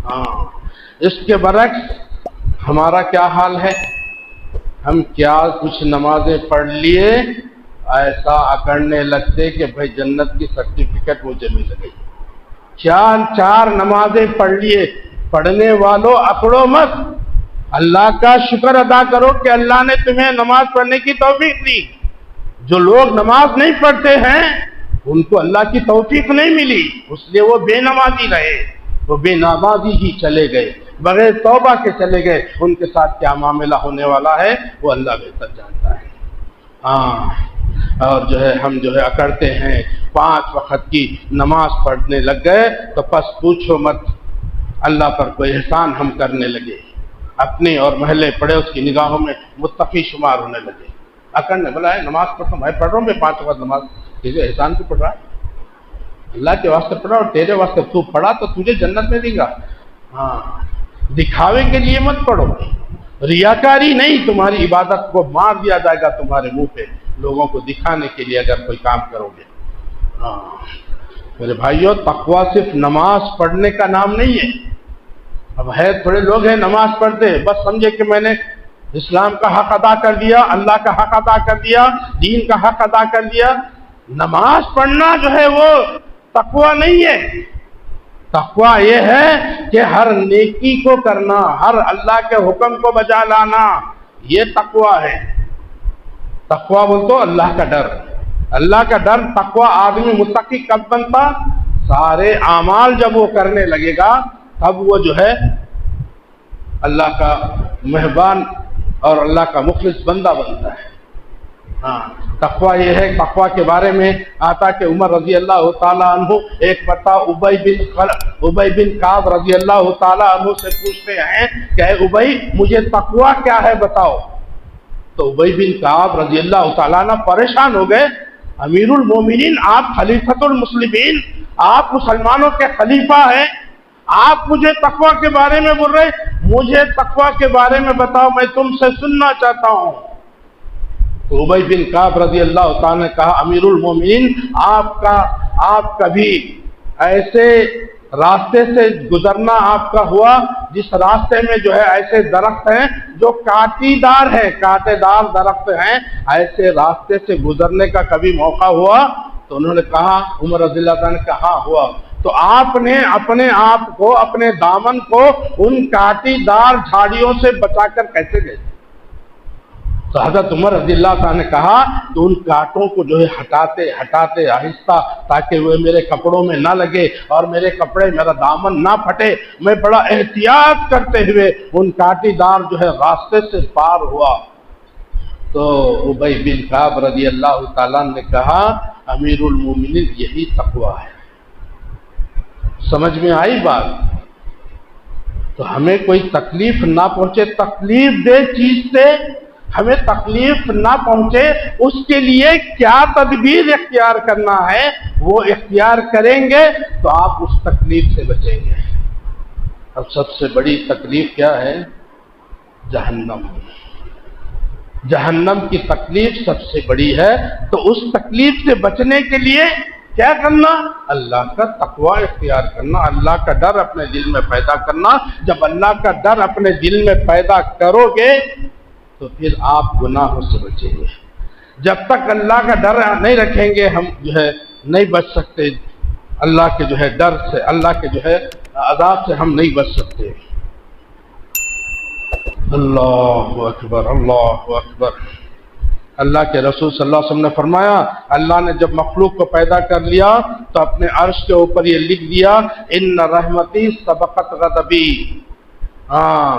ہاں، اس کے برعکس ہمارا کیا حال ہے؟ ہم کیا کچھ نمازیں پڑھ لیے ایسا اکڑنے لگتے کہ بھائی جنت کی سرٹیفکیٹ مجھے مل گئی، چار نمازیں پڑھ لیے، پڑھنے والوں اکڑو مت، اللہ کا شکر ادا کرو کہ اللہ نے تمہیں نماز پڑھنے کی توفیق دی۔ جو لوگ نماز نہیں پڑھتے ہیں ان کو اللہ کی توفیق نہیں ملی، اس لیے وہ بے نمازی رہے، وہ بے نمازی ہی چلے گئے، بغیر توبہ کے چلے گئے۔ ان کے ساتھ کیا معاملہ ہونے والا ہے وہ اللہ بہتر جانتا ہے۔ اور جو ہے ہم جو ہے اکڑتے ہیں، 5 وقت کی نماز پڑھنے لگ گئے تو پس پوچھو مت، اللہ پر کوئی احسان ہم کرنے لگے، اپنے اور محلے پڑے اس کی نگاہوں میں متقی شمار ہونے لگے۔ اکڑنے بولا ہے نماز پڑھتا ہوں، میں پڑھ رہا ہوں، میں 5 وقت نماز، تجھے احسان کیوں پڑھ رہا ہے؟ اللہ کے واسطے پڑھا اور تیرے واسطے تو پڑھا تو تجھے جنت میں دے گا۔ ہاں، دکھاوے کے لیے مت پڑھو، ریاکاری نہیں، تمہاری عبادت کو مار دیا جائے گا تمہارے منہ پہ، لوگوں کو دکھانے کے لیے اگر کوئی کام کرو گے۔ ہاں میرے بھائیوں، تقویٰ صرف نماز پڑھنے کا نام نہیں ہے۔ اب ہے تھوڑے لوگ ہیں نماز پڑھتے بس سمجھے کہ میں نے اسلام کا حق ادا کر دیا، اللہ کا حق ادا کر دیا، دین کا حق ادا کر دیا۔ نماز پڑھنا جو ہے وہ تقویٰ نہیں ہے۔ تقویٰ یہ ہے کہ ہر نیکی کو کرنا، ہر اللہ کے حکم کو بجا لانا، یہ تقویٰ ہے۔ تقویٰ بول تو اللہ کا ڈر، اللہ کا ڈر۔ تقویٰ آدمی متقی کب بنتا؟ سارے اعمال جب وہ کرنے لگے گا تب وہ جو ہے اللہ کا مہربان اور اللہ کا مخلص بندہ بنتا ہے۔ ہاں تقوی یہ ہے، تقوی کے بارے میں آتا کہ عمر رضی اللہ تعالیٰ عنہ ایک مرتبہ ابی بن کعب رضی اللہ تعالیٰ عنہ سے پوچھتے ہیں کہ اے ابی مجھے تقوی کیا ہے بتاؤ. تو ابی بن کعب رضی اللہ تعالیٰ عنہ پریشان ہو گئے. امیر المومنین، آپ خلیفۃ المسلمین، آپ مسلمانوں کے خلیفہ ہیں، آپ مجھے تقوی کے بارے میں بول رہے، مجھے تقوی کے بارے میں بتاؤ، میں تم سے سننا چاہتا ہوں. تو ابی بن کعب رضی اللہ تعالیٰ نے کہا امیر المومنین، آپ کبھی ایسے راستے سے گزرنا آپ کا ہوا جس راستے میں جو ہے ایسے درخت ہیں جو کاٹی دار ہیں، کانٹے دار درخت ہیں، ایسے راستے سے گزرنے کا کبھی موقع ہوا؟ تو انہوں نے کہا، عمر رضی اللہ تعالیٰ نے کہا ہوا. تو آپ نے اپنے آپ کو، اپنے دامن کو ان کاٹی دار جھاڑیوں سے بچا کر کیسے گئے؟ تو حضرت عمر رضی اللہ تعالیٰ نے کہا کہ ان کانٹوں کو جو ہے ہٹاتے آہستہ، تاکہ وہ میرے کپڑوں میں نہ لگے اور میرے کپڑے، میرا دامن نہ پھٹے، میں بڑا احتیاط کرتے ہوئے ان کاٹی دار جو ہے راستے سے پار ہوا. تو ابی بن کعب رضی اللہ تعالیٰ نے کہا امیر المومنین یہی تقوی ہے. سمجھ میں آئی بات؟ تو ہمیں کوئی تکلیف نہ پہنچے، تکلیف دہ چیز سے ہمیں تکلیف نہ پہنچے، اس کے لیے کیا تدبیر اختیار کرنا ہے وہ اختیار کریں گے تو آپ اس تکلیف سے بچیں گے. اب سب سے بڑی تکلیف کیا ہے؟ جہنم. جہنم کی تکلیف سب سے بڑی ہے. تو اس تکلیف سے بچنے کے لیے کیا کرنا؟ اللہ کا تقوی اختیار کرنا، اللہ کا ڈر اپنے دل میں پیدا کرنا. جب اللہ کا ڈر اپنے دل میں پیدا کرو گے تو پھر آپ گناہوں سے بچیں گے. جب تک اللہ کا ڈر نہیں رکھیں گے ہم جو ہے نہیں بچ سکتے. اللہ کے جو ہے ڈر سے، اللہ کے جو ہے عذاب سے ہم نہیں بچ سکتے. اللہ اکبر، اللہ اکبر. اللہ کے رسول صلی اللہ علیہ وسلم نے فرمایا، اللہ نے جب مخلوق کو پیدا کر لیا تو اپنے عرش کے اوپر یہ لکھ دیا ان رحمتی سبقت غضبی. ہاں،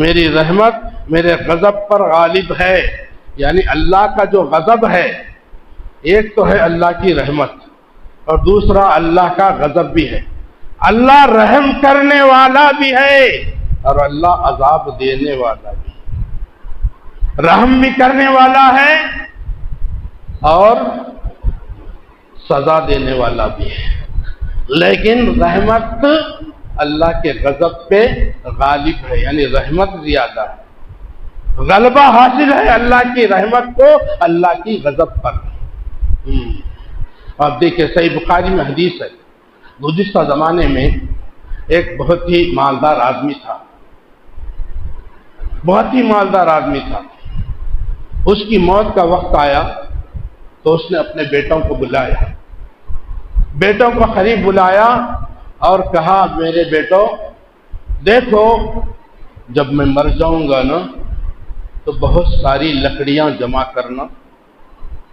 میری رحمت میرے غضب پر غالب ہے. یعنی اللہ کا جو غضب ہے، ایک تو ہے اللہ کی رحمت اور دوسرا اللہ کا غضب بھی ہے. اللہ رحم کرنے والا بھی ہے اور اللہ عذاب دینے والا بھی. رحم بھی کرنے والا ہے اور سزا دینے والا بھی ہے. لیکن رحمت اللہ کے غضب پہ غالب ہے، یعنی رحمت زیادہ ہے، غلبہ حاصل ہے اللہ کی رحمت کو اللہ کی غضب پر. آپ دیکھیں صحیح بخاری میں حدیث ہے، گزشتہ زمانے میں ایک بہت ہی مالدار آدمی تھا، بہت ہی مالدار آدمی تھا. اس کی موت کا وقت آیا تو اس نے اپنے بیٹوں کو بلایا، بیٹوں کو قریب بلایا اور کہا میرے بیٹو دیکھو، جب میں مر جاؤں گا نا تو بہت ساری لکڑیاں جمع کرنا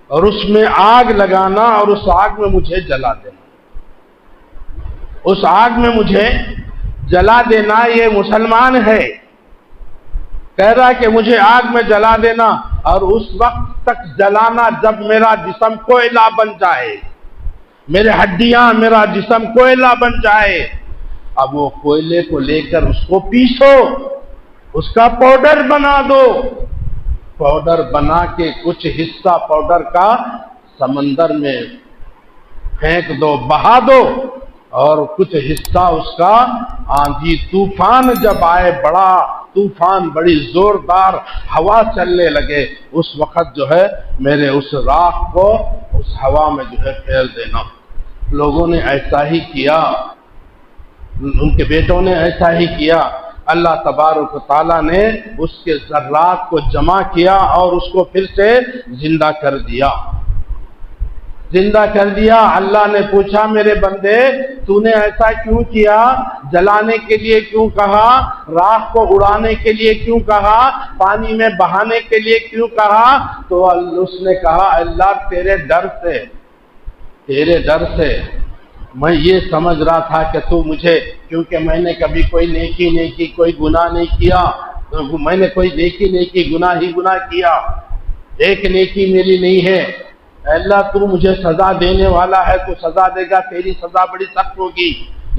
اور اس میں آگ لگانا اور اس آگ میں مجھے جلا دینا. اس آگ میں مجھے جلا دینا. یہ مسلمان ہے، کہہ رہا ہے کہ مجھے آگ میں جلا دینا اور اس وقت تک جلانا جب میرا جسم کوئلہ بن جائے، میرے ہڈیاں، میرا جسم کوئلہ بن جائے. اب وہ کوئلے کو لے کر اس کو پیسو، اس کا پاؤڈر بنا دو. پاؤڈر بنا کے کچھ حصہ پاؤڈر کا سمندر میں پھینک دو، بہا دو، اور کچھ حصہ اس کا آندھی طوفان جب آئے، بڑا طوفان، بڑی زوردار ہوا چلنے لگے، اس وقت جو ہے میرے اس راکھ کو اس ہوا میں جو ہے پھیل دینا. لوگوں نے ایسا ہی کیا، ان کے بیٹوں نے ایسا ہی کیا. اللہ تبارک و تعالیٰ نے اس کے ذرات کو جمع کیا اور اس کو پھر سے زندہ کر دیا، زندہ کر دیا. اللہ نے پوچھا میرے بندے تو نے ایسا کیوں کیا؟ جلانے کے لیے کیوں کہا؟ راکھ کو اڑانے کے لیے کیوں کہا؟ پانی میں بہانے کے لیے کیوں کہا؟ تو اس نے کہا اللہ تیرے ڈر سے، تیرے ڈر سے. میں یہ سمجھ رہا تھا کہ تو مجھے، کیونکہ میں نے کبھی کوئی نیکی نہیں کی، کوئی گناہ نہیں کیا، میں نے کوئی نیکی نہیں کی، گناہ ہی گناہ کیا، ایک نیکی میری نہیں ہے. اے اللہ تو مجھے سزا دینے والا ہے، تو سزا دے گا، تیری سزا بڑی سخت ہوگی،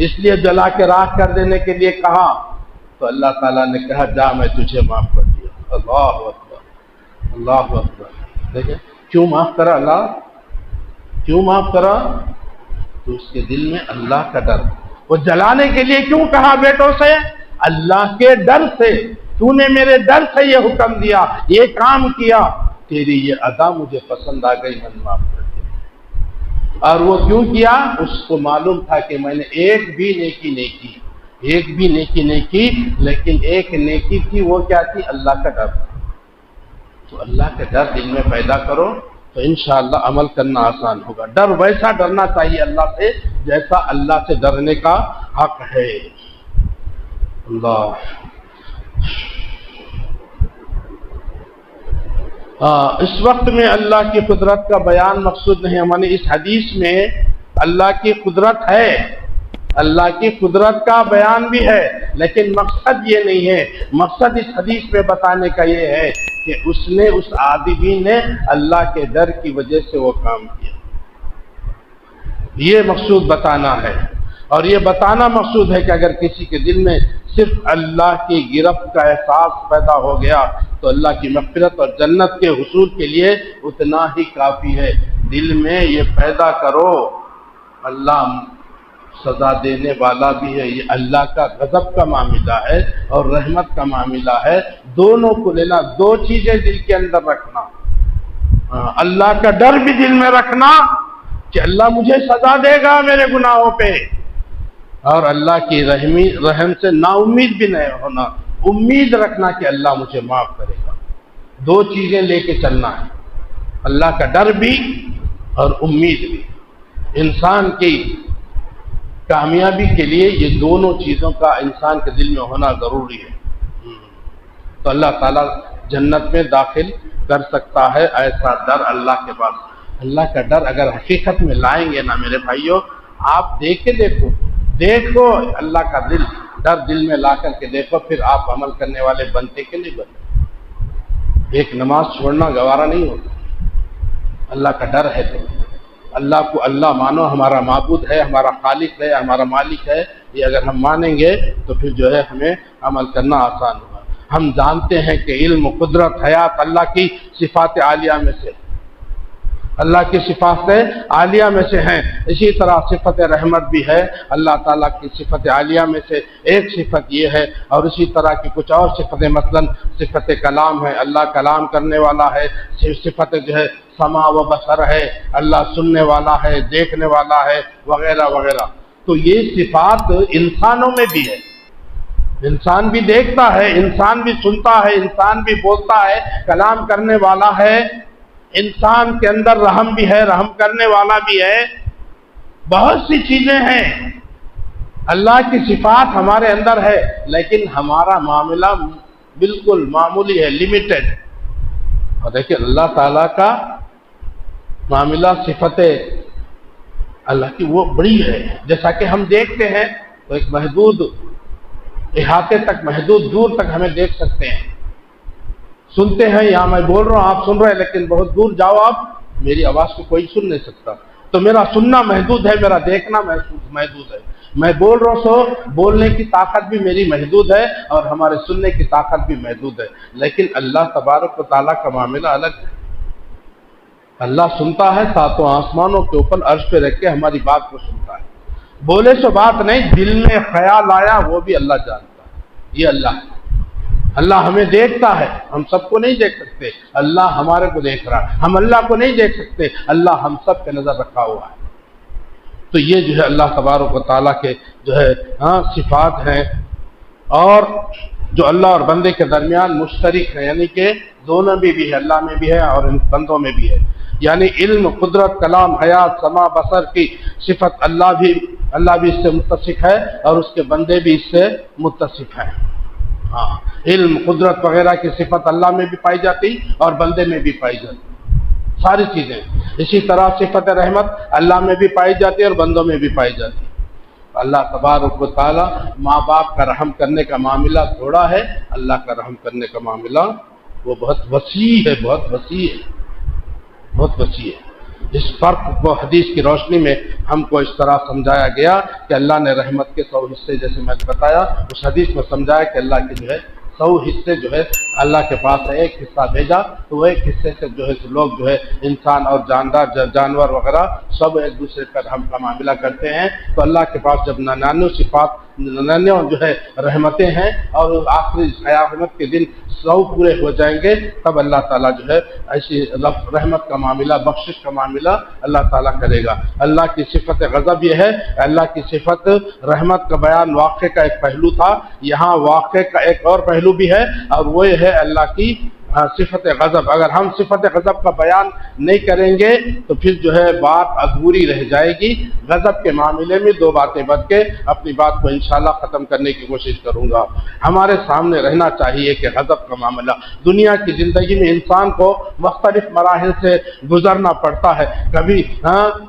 اس لیے جلا کے راکھ کر دینے کے لیے کہا، تو اللہ تعالیٰ نے کہا جا میں تجھے معاف کر دیا۔ اللہ اکبر، اللہ اکبر۔ دیکھیں کیوں معاف کرا اللہ، کیوں معاف کرا؟ تو اس کے دل میں اللہ کا ڈر۔ وہ جلانے کے لیے کیوں کہا بیٹوں سے؟ اللہ کے ڈر سے، تو نے میرے ڈر سے یہ حکم دیا، یہ کام کیا، تیری یہ ادا مجھے پسند آ گئی، من معاف کر دیا۔ اور وہ کیوں کیا؟ اس کو معلوم تھا کہ میں نے ایک بھی نیکی نہیں کی، ایک بھی نیکی نہیں کی، لیکن ایک نیکی تھی، وہ کیا تھی؟ اللہ کا ڈر۔ تو اللہ کا ڈر دل میں پیدا کرو تو انشاءاللہ عمل کرنا آسان ہوگا۔ ڈر ویسا ڈرنا چاہیے اللہ سے جیسا اللہ سے ڈرنے کا حق ہے۔ اللہ اس وقت میں اللہ کی قدرت کا بیان مقصود نہیں، ہماری اس حدیث میں اللہ کی قدرت ہے، اللہ کی قدرت کا بیان بھی ہے، لیکن مقصد یہ نہیں ہے۔ مقصد اس حدیث میں بتانے کا یہ ہے کہ اس آدمی نے اللہ کے ڈر کی وجہ سے وہ کام کیا، یہ مقصود بتانا ہے۔ اور یہ بتانا مقصود ہے کہ اگر کسی کے دل میں صرف اللہ کی گرفت کا احساس پیدا ہو گیا تو اللہ کی مغفرت اور جنت کے حصول کے لیے اتنا ہی کافی ہے۔ دل میں یہ پیدا کرو اللہ سزا دینے والا بھی ہے، یہ اللہ کا غضب کا معاملہ ہے اور رحمت کا معاملہ ہے، دونوں کو لینا، دو چیزیں دل کے اندر رکھنا، اللہ کا ڈر بھی دل میں رکھنا کہ اللہ مجھے سزا دے گا میرے گناہوں پہ، اور اللہ کی رحم سے نا امید بھی نہیں ہونا، امید رکھنا کہ اللہ مجھے معاف کرے گا۔ دو چیزیں لے کے چلنا ہے، اللہ کا ڈر بھی اور امید بھی۔ انسان کی کامیابی کے لیے یہ دونوں چیزوں کا انسان کے دل میں ہونا ضروری ہے، تو اللہ تعالیٰ جنت میں داخل کر سکتا ہے ایسا ڈر اللہ کے پاس۔ اللہ کا ڈر اگر حقیقت میں لائیں گے نا میرے بھائیوں، آپ دیکھو اللہ کا ڈر دل میں لا کر کے دیکھو، پھر آپ عمل کرنے والے بنتے کہ نہیں بنتے۔ ایک نماز چھوڑنا گوارا نہیں ہوتا، اللہ کا ڈر ہے تو اللہ کو اللہ مانو، ہمارا معبود ہے، ہمارا خالق ہے، ہمارا مالک ہے، یہ اگر ہم مانیں گے تو پھر جو ہے ہمیں عمل کرنا آسان ہوگا۔ ہم جانتے ہیں کہ علم، قدرت، حیات اللہ کی صفات عالیہ میں سے، اللہ کی صفات عالیہ میں سے ہیں، اسی طرح صفت رحمت بھی ہے اللہ تعالیٰ کی صفت عالیہ میں سے ایک صفت یہ ہے، اور اسی طرح کی کچھ اور صفتیں، مثلا صفت کلام ہے، اللہ کلام کرنے والا ہے، صفت جو ہے سمع و بصر ہے، اللہ سننے والا ہے، دیکھنے والا ہے، وغیرہ وغیرہ۔ تو یہ صفات انسانوں میں بھی ہے، انسان بھی دیکھتا ہے، انسان بھی سنتا ہے، انسان بھی بولتا ہے، کلام کرنے والا ہے، انسان کے اندر رحم بھی ہے، رحم کرنے والا بھی ہے، بہت سی چیزیں ہیں، اللہ کی صفات ہمارے اندر ہے، لیکن ہمارا معاملہ بالکل معمولی ہے، لیمیٹڈ۔ اور دیکھیں اللہ تعالیٰ کا معاملہ، صفت اللہ کی وہ بڑی ہے، جیسا کہ ہم دیکھتے ہیں تو ایک محدود احاطے تک، محدود دور تک ہمیں دیکھ سکتے ہیں، سنتے ہیں، یہاں میں بول رہا ہوں آپ سن رہے ہیں، لیکن بہت دور جاؤ آپ، میری آواز کو کوئی سن نہیں سکتا، تو میرا سننا محدود ہے، میرا دیکھنا محدود ہے، میں بول رہا ہوں سو بولنے کی طاقت بھی میری محدود ہے اور ہمارے سننے کی طاقت بھی محدود ہے، لیکن اللہ تبارک و تعالیٰ کا معاملہ الگ ہے۔ اللہ سنتا ہے، ساتوں آسمانوں کے اوپر عرش پہ رکھ کے ہماری بات کو سنتا ہے، بولے سو بات نہیں، دل میں خیال آیا وہ بھی اللہ جانتا ہے، یہ اللہ ہمیں دیکھتا ہے، ہم سب کو نہیں دیکھ سکتے، اللہ ہمارے کو دیکھ رہا ہے، ہم اللہ کو نہیں دیکھ سکتے، اللہ ہم سب پہ نظر رکھا ہوا ہے۔ تو یہ جو ہے اللہ تبارک و تعالیٰ کے جو ہے صفات ہیں، اور جو اللہ اور بندے کے درمیان مشترک ہے، یعنی کہ دونوں میں بھی ہے، اللہ میں بھی ہے اور ان بندوں میں بھی ہے، یعنی علم، قدرت، کلام، حیات، سمع، بصر کی صفت اللہ بھی اس سے متصف ہے اور اس کے بندے بھی اس سے متصف ہیں۔ علم، قدرت وغیرہ کی صفت اللہ میں بھی پائی جاتی اور بندے میں بھی پائی جاتی، ساری چیزیں۔ اسی طرح صفت رحمت اللہ میں بھی پائی جاتی اور بندوں میں بھی پائی جاتی۔ اللہ تبارک و تعالی ماں باپ کا رحم کرنے کا معاملہ تھوڑا ہے، اللہ کا رحم کرنے کا معاملہ وہ بہت وسیع ہے، بہت وسیع ہے۔ اس فرق کو حدیث کی روشنی میں ہم کو اس طرح سمجھایا گیا کہ اللہ نے رحمت کے 100 حصے، جیسے میں نے بتایا اس حدیث میں سمجھایا کہ اللہ کے جو ہے 100 حصے جو ہے اللہ کے پاس ہے، ایک حصہ بھیجا تو وہ ایک حصے سے جو ہے لوگ جو ہے انسان اور جانور وغیرہ سب ایک دوسرے پر ہم کا معاملہ کرتے ہیں۔ تو اللہ کے پاس جب 99 صفات 99 جو ہے رحمتیں ہیں اور آخری قیامت کے دن 100 پورے ہو جائیں گے، تب اللہ تعالیٰ جو ہے ایسی رحمت کا معاملہ، بخشش کا معاملہ اللہ تعالیٰ کرے گا۔ اللہ کی صفت غضب یہ ہے، اللہ کی صفت رحمت کا بیان واقعے کا ایک پہلو تھا، یہاں واقعے کا ایک اور پہلو بھی ہے اور وہ یہ ہے اللہ کی صفت غضب۔ اگر ہم صفت غضب کا بیان نہیں کریں گے تو پھر جو ہے بات ادھوری رہ جائے گی۔ غضب کے معاملے میں 2 باتیں بچ کے اپنی بات کو انشاءاللہ ختم کرنے کی کوشش کروں گا۔ ہمارے سامنے رہنا چاہیے کہ غضب کا معاملہ دنیا کی زندگی میں انسان کو مختلف مراحل سے گزرنا پڑتا ہے، کبھی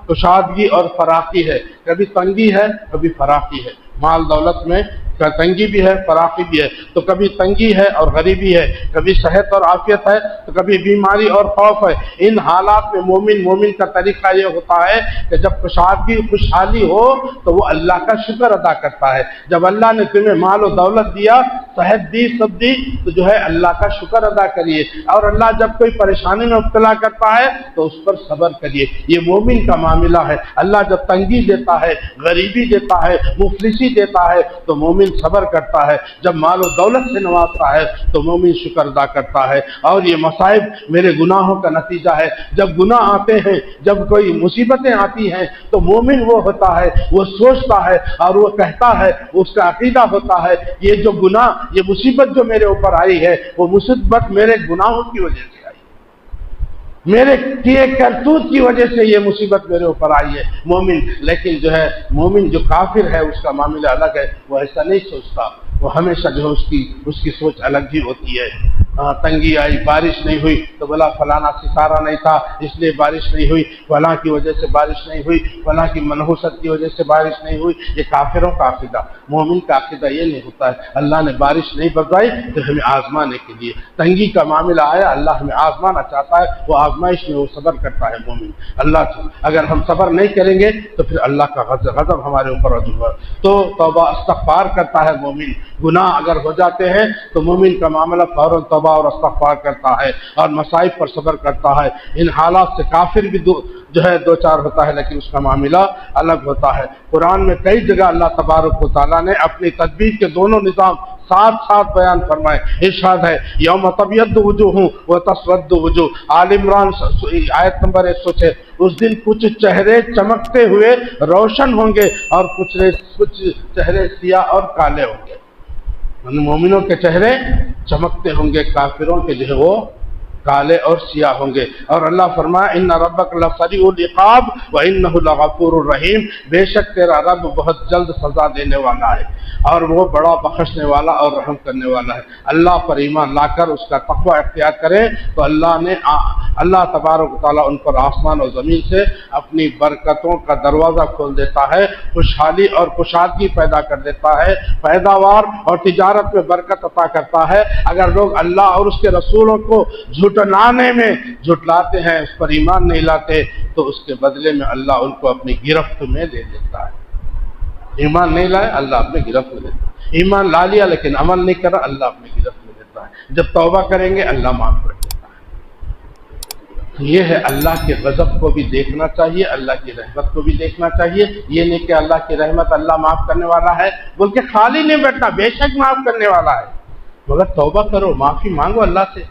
کشادگی اور فراخی ہے، کبھی تنگی ہے، کبھی فراخی ہے۔ مال دولت میں تنگی بھی ہے، فراخی بھی ہے، تو کبھی تنگی ہے اور غریبی ہے، کبھی صحت اور عافیت ہے تو کبھی بیماری اور خوف ہے۔ ان حالات میں مومن کا طریقہ یہ ہوتا ہے کہ جب کشادگی خوشحالی ہو تو وہ اللہ کا شکر ادا کرتا ہے۔ جب اللہ نے تمہیں مال و دولت دیا، صحت دی، سب دی، تو جو ہے اللہ کا شکر ادا کریے، اور اللہ جب کوئی پریشانی میں مبتلا کرتا ہے تو اس پر صبر کریے۔ یہ مومن کا معاملہ ہے۔ اللہ جب تنگی دیتا ہے، غریبی دیتا ہے، مفلسی دیتا ہے تو مومن صبر کرتا ہے۔ جب مال و دولت سے نوازتا ہے تو مومن شکر ادا کرتا ہے۔ اور یہ مصائب میرے گناہوں کا نتیجہ ہے۔ جب گناہ آتے ہیں، جب کوئی مصیبتیں آتی ہیں تو مومن وہ ہوتا ہے، وہ سوچتا ہے اور وہ کہتا ہے، اس کا عقیدہ ہوتا ہے یہ جو گناہ، یہ مصیبت جو میرے اوپر آئی ہے وہ مصیبت میرے گناہوں کی وجہ سے آئی، میرے کیے کرتوت کی وجہ سے یہ مصیبت میرے اوپر آئی ہے۔ مومن لیکن جو ہے مومن جو کافر ہے اس کا معاملہ الگ ہے، وہ ایسا نہیں سوچتا، وہ ہمیشہ جو ہے اس کی سوچ الگ ہی ہوتی ہے۔ تنگی آئی، بارش نہیں ہوئی تو بولا فلانا ستارہ نہیں تھا اس لیے بارش نہیں ہوئی، فلاں کی وجہ سے بارش نہیں ہوئی، فلاں کی منحوست کی وجہ سے بارش نہیں ہوئی۔ یہ کافروں کا عقیدہ۔ مومن کا عقیدہ یہ نہیں ہوتا ہے اللہ نے بارش نہیں برسائی تو ہمیں آزمانے کے لیے، تنگی کا معاملہ آیا اللہ ہمیں آزمانا چاہتا ہے، وہ آزمائش میں وہ صبر کرتا ہے مومن۔ اللہ اگر ہم صبر نہیں کریں گے تو پھر اللہ کا غضب ہمارے اوپر ہوگا۔ تو توبہ استغفار کرتا ہے مومن۔ گناہ اگر ہو جاتے ہیں تو مومن کا معاملہ فوراً توبہ اور استغفار کرتا ہے اور مصائب پر صبر کرتا ہے۔ ان حالات سے کافر بھی جو ہے دو چار ہوتا ہے لیکن اس کا معاملہ الگ ہوتا ہے۔ قرآن میں کئی جگہ اللہ تبارک و تعالیٰ نے اپنی تدبیر کے دونوں نظام ساتھ بیان فرمائے۔ ارشاد ہے یوم تبیض وجوہ و تسود وجوہ، آل عمران آیت نمبر 106۔ اس دن کچھ چہرے چمکتے ہوئے روشن ہوں گے اور کچھ چہرے سیاہ اور کالے ہوں گے۔ مومنوں کے چہرے چمکتے ہوں گے، کافروں کے جو ہے وہ کالے اور سیاہ ہوں گے۔ اور اللہ فرمایا ان ربک لسریع العقاب وانہ لغفور الرحیم، بے شک تیرا رب بہت جلد سزا دینے والا ہے اور وہ بڑا بخشنے والا اور رحم کرنے والا ہے۔ اللہ پر ایمان لا کر اس کا تقوی اختیار کریں تو اللہ تبارک و تعالیٰ ان پر آسمان اور زمین سے اپنی برکتوں کا دروازہ کھول دیتا ہے، خوشحالی اور کشادگی پیدا کر دیتا ہے، پیداوار اور تجارت میں برکت عطا کرتا ہے۔ اگر لوگ اللہ اور اس کے رسولوں کو جھٹلانے میں جھٹلاتے ہیں، اس پر ایمان نہیں لاتے تو اس کے بدلے میں اللہ ان کو اپنی گرفت میں دے دیتا ہے۔ ایمان نہیں لائے اللہ اپنے گرفت میں دیتا ہے، ایمان لا لیا لیکن عمل نہیں کرا اللہ اپنے گرفت میں دیتا ہے۔ جب توبہ کریں گے اللہ معاف کر دیتا ہے۔ یہ ہے اللہ کے غضب کو بھی دیکھنا چاہیے، اللہ کی رحمت کو بھی دیکھنا چاہیے۔ یہ نہیں کہ اللہ کی رحمت اللہ معاف کرنے والا ہے بول کے خالی نہیں بیٹھنا، بے شک معاف کرنے والا ہے، مگر توبہ کرو، معافی مانگو اللہ سے،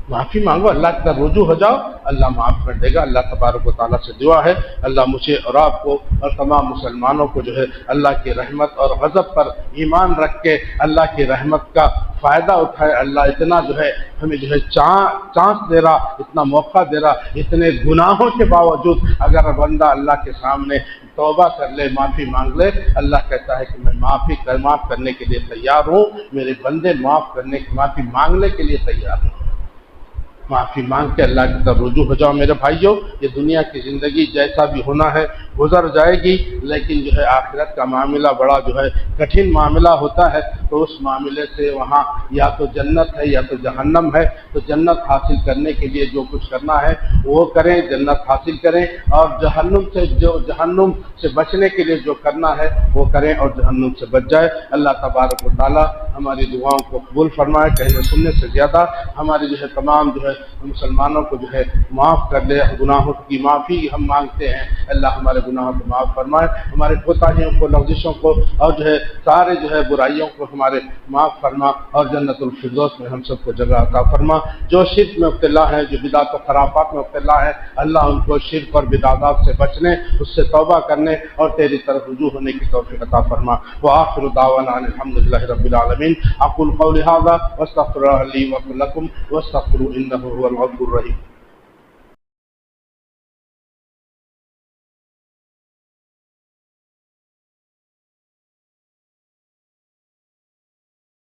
معافی مانگو، اللہ کی طرف رجوع ہو جاؤ، اللہ معاف کر دے گا۔ اللہ تبارک و تعالیٰ سے دعا ہے اللہ مجھے اور آپ کو اور تمام مسلمانوں کو جو ہے اللہ کی رحمت اور غضب پر ایمان رکھ کے اللہ کی رحمت کا فائدہ اٹھائے۔ اللہ اتنا جو ہے ہمیں جو ہے چانس دے رہا، اتنا موقع دے رہا، اتنے گناہوں کے باوجود اگر بندہ اللہ کے سامنے توبہ کر لے، معافی مانگ لے، اللہ کہتا ہے کہ میں معاف کرنے کے لیے تیار ہوں، میرے بندے معافی مانگنے کے لیے تیار ہوں۔ معافی مانگ کے اللہ کی طرف رجوع ہو جاؤ میرے بھائیوں۔ یہ دنیا کی زندگی جیسا بھی ہونا ہے گزر جائے گی، لیکن جو ہے آخرت کا معاملہ بڑا جو ہے کٹھن معاملہ ہوتا ہے۔ تو اس معاملے سے وہاں یا تو جنت ہے یا تو جہنم ہے. تو جنت حاصل کرنے کے لیے جو کچھ کرنا ہے وہ کریں, جنت حاصل کریں, اور جہنم سے بچنے کے لیے جو کرنا ہے وہ کریں اور جہنم سے بچ جائے. اللہ تبارک و تعالی ہماری دعاؤں کو قبول فرمائے. کہنے سننے سے زیادہ ہماری تمام مسلمانوں کو معاف کر دے. گناہوں کی معافی ہم مانگتے ہیں. اللہ ہمارے گناہوں کو معاف فرمائے, ہمارے کوتاہیوں کو, لغزشوں کو اور سارے برائیوں کو ہمارے معاف فرما, اور جنت الفردوس میں ہم سب کو جگہ عطا فرما. جو شرک میں مبتلا ہے, جو بدعت و خرافات میں مبتلا ہے, اللہ ان کو شرک اور بدعات سے بچنے, اس سے توبہ کرنے اور تیری طرف رجوع ہونے کی توفیق عطا فرما. وآخر دعوانا الحمد للہ رب العالمین. اقول قولی ھذا واستغفر اللہ لی ولکم واستغفروہ انہ ھو الغفور الرحیم.